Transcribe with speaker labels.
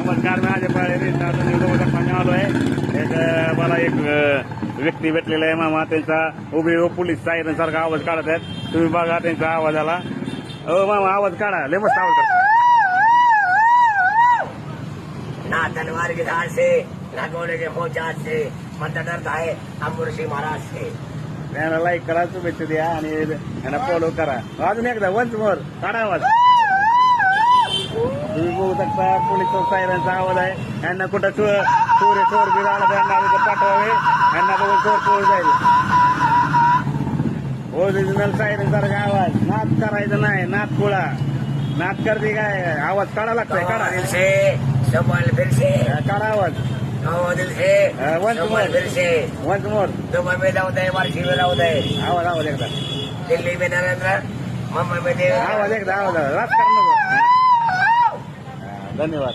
Speaker 1: नमस्कार, मी अजय पाळे आलो आहे. मला एक व्यक्ती भेटलेला आहे मामा. त्यांचा उभे पोलीस सायरन सारखा आवाज काढत आहेत. तुम्ही बघा त्यांचा आवाजाला. मामा आवाज काढा, लय मस्त आवाज काढा.
Speaker 2: ना तलवार की धार से ना घोड़े के पहुंचात से मन डरता है अमृषी महाराज से.
Speaker 1: त्यांना लाईक करा, शुभेच्छा द्या आणि यांना फॉलो करा. अजून एकदा वन्स मोर काढा आवाज. तुम्ही बघू शकता पोलीस सायरनचा आवाज आहे. यांना कुठं चोर बिर आला तर यांना पाठवावे. यांना बघून चोर पळून जाईल. ओरिजिनल सायरन सारखा आवाज. नाच करायचं नाही, नाच पोळा. नाच करते काय, आवाज काढा लागतोय. काढा
Speaker 2: दिल से संभल फिर से
Speaker 1: काढा आवाज.
Speaker 2: दिल से संभल फिर से
Speaker 1: वन्स मोर
Speaker 2: दुबई में दाऊद है, वारसी में दाऊद है,
Speaker 1: आवाज एकदा.
Speaker 2: दिल्ली में नरेंद्र, मुंबई में देव.
Speaker 1: आवाज एकदा आवाज. राजकारण नको. धन्यवाद.